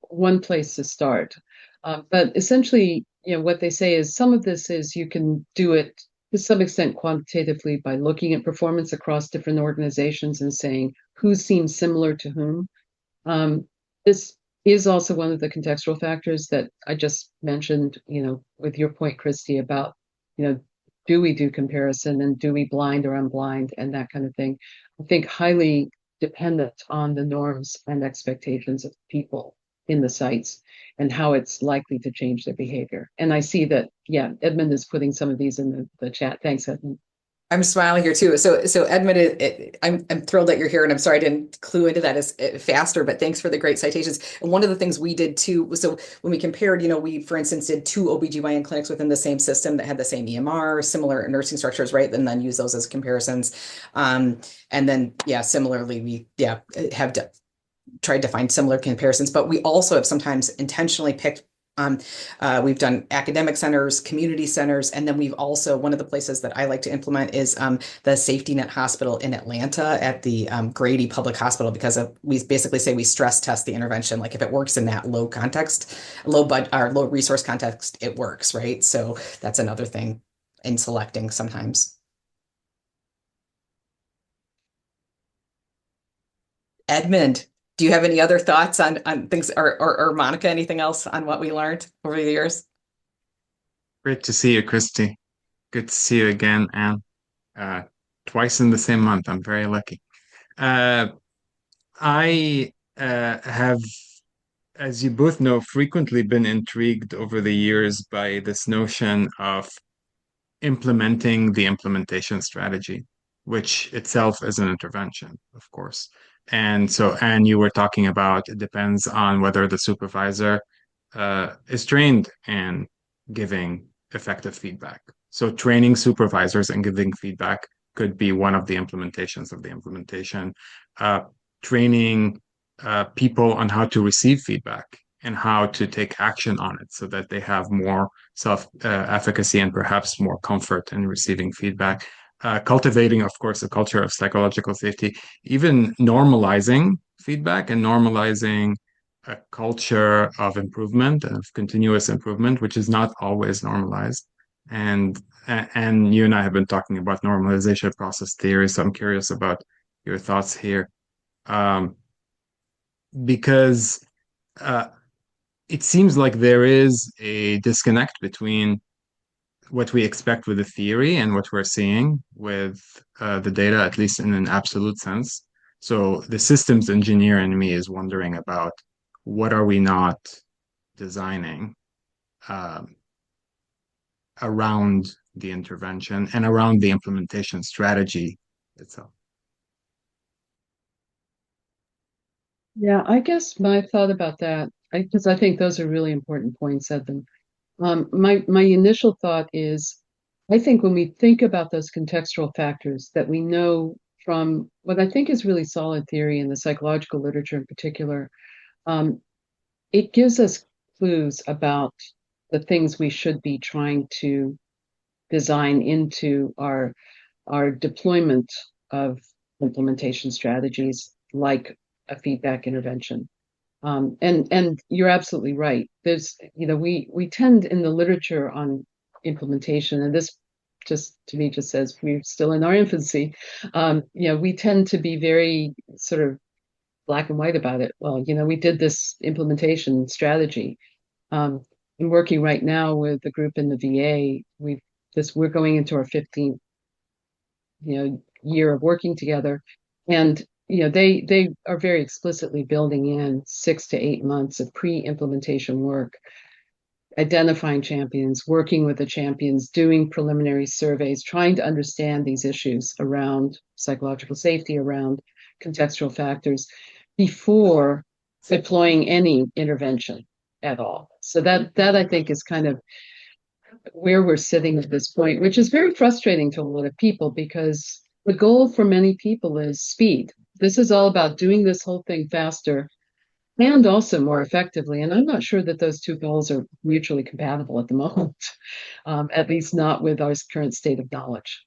one place to start. But essentially, what they say is some of this is you can do it to some extent quantitatively by looking at performance across different organizations and saying who seems similar to whom. This is also one of the contextual factors that I just mentioned, with your point, Christy, about, do we do comparison and do we blind or unblind and that kind of thing. I think highly dependent on the norms and expectations of people in the sites and how it's likely to change their behavior. And I see that, Edmund is putting some of these in the chat. Thanks, Edmund. I'm smiling here too. So Edmund, I'm thrilled that you're here, and I'm sorry I didn't clue into that as faster, but thanks for the great citations. And one of the things we did too was, so when we compared, we, for instance, did 2 OBGYN clinics within the same system that had the same EMR, similar nursing structures, right? And then use those as comparisons. And then, similarly, we, have tried to find similar comparisons, but we also have sometimes intentionally picked we've done academic centers, community centers, and then we've also, one of the places that I like to implement is the Safety Net Hospital in Atlanta at the Grady Public Hospital, because we basically say we stress test the intervention. Like if it works in that low context, low resource context, it works, right? So that's another thing in selecting sometimes. Edmund, do you have any other thoughts on things, or Monica, anything else on what we learned over the years? Great to see you, Christy. Good to see you again, Anne. Twice in the same month. I'm very lucky. I have, as you both know, frequently been intrigued over the years by this notion of implementing the implementation strategy, which itself is an intervention, of course. And so, Anne, you were talking about it depends on whether the supervisor is trained in giving effective feedback. So training supervisors and giving feedback could be one of the implementations of the implementation. Training people on how to receive feedback and how to take action on it so that they have more self-efficacy and perhaps more comfort in receiving feedback. Cultivating, of course, a culture of psychological safety, even normalizing feedback and normalizing a culture of improvement and of continuous improvement, which is not always normalized. And you and I have been talking about normalization process theory, so I'm curious about your thoughts here. because uh, it seems like there is a disconnect between what we expect with the theory and what we're seeing with the data, at least in an absolute sense. So the systems engineer in me is wondering about what are we not designing um, around the intervention and around the implementation strategy itself. Yeah, I guess my thought about that, because I think those are really important points, Edmund. My initial thought is, I think when we think about those contextual factors that we know from what I think is really solid theory in the psychological literature in particular, um, it gives us clues about the things we should be trying to design into our deployment of implementation strategies like a feedback intervention. And you're absolutely right. There's, we tend in the literature on implementation, and this just to me just says we're still in our infancy. We tend to be very sort of black and white about it. Well, we did this implementation strategy. I'm working right now with a group in the VA. We're going into our 15th, year of working together, and they are very explicitly building in 6 to 8 months of pre-implementation work, identifying champions, working with the champions, doing preliminary surveys, trying to understand these issues around psychological safety, around contextual factors before deploying any intervention at all. So that I think is kind of where we're sitting at this point, which is very frustrating to a lot of people because the goal for many people is speed. This is all about doing this whole thing faster and also more effectively. And I'm not sure that those two goals are mutually compatible at the moment, at least not with our current state of knowledge.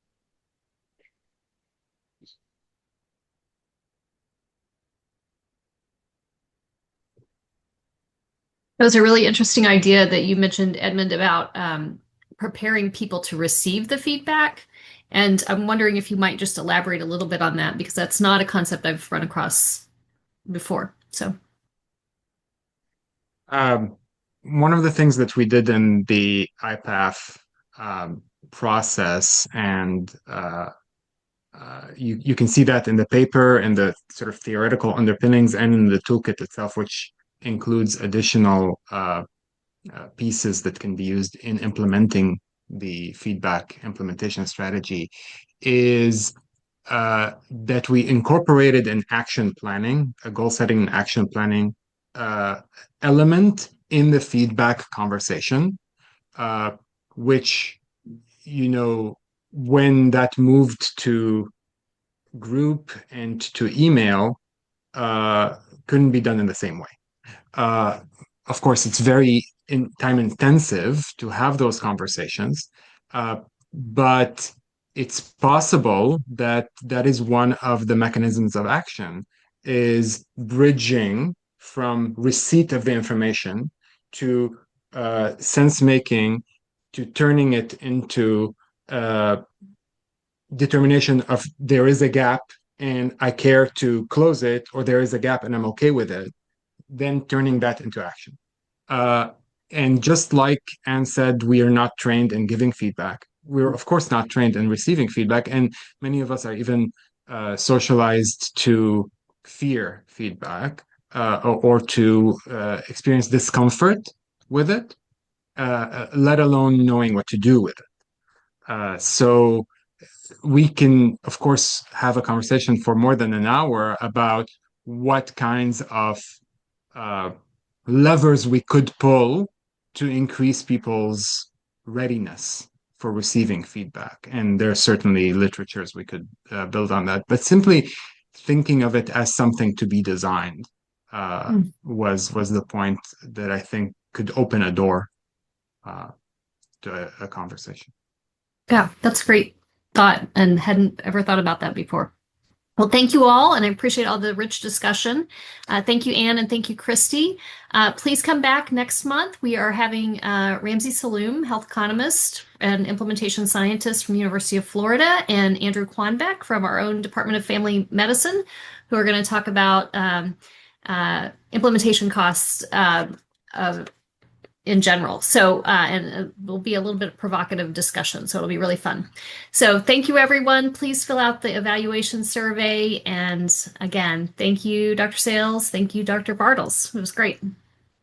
That was a really interesting idea that you mentioned, Edmund, about preparing people to receive the feedback. And I'm wondering if you might just elaborate a little bit on that, because that's not a concept I've run across before. So, One of the things that we did in the IPAF process, and you can see that in the paper and the sort of theoretical underpinnings and in the toolkit itself, which includes additional pieces that can be used in implementing the feedback implementation strategy, is that we incorporated an action planning, a goal setting and action planning element in the feedback conversation, which, when that moved to group and to email, couldn't be done in the same way. Of course, it's very time intensive to have those conversations, but it's possible that that is one of the mechanisms of action, is bridging from receipt of the information to sense making, to turning it into determination of there is a gap and I care to close it, or there is a gap and I'm okay with it, then turning that into action. And just like Anne said, we are not trained in giving feedback. We're, of course, not trained in receiving feedback. And many of us are even socialized to fear feedback or to experience discomfort with it, let alone knowing what to do with it. So we can, of course, have a conversation for more than an hour about what kinds of levers we could pull to increase people's readiness for receiving feedback. And there are certainly literatures we could build on that. But simply thinking of it as something to be designed was the point that I think could open a door to a conversation. yeah, that's a great thought and hadn't ever thought about that before. Well, thank you all, and I appreciate all the rich discussion. Thank you, Anne, and thank you, Christy. Please come back next month. We are having Ramsey Saloom, health economist and implementation scientist from University of Florida, and Andrew Quanbeck from our own Department of Family Medicine, who are going to talk about implementation costs in general. So, and it will be a little bit of provocative discussion. So it'll be really fun. So thank you, everyone. Please fill out the evaluation survey. And again, thank you, Dr. Sales. Thank you, Dr. Bartles. It was great.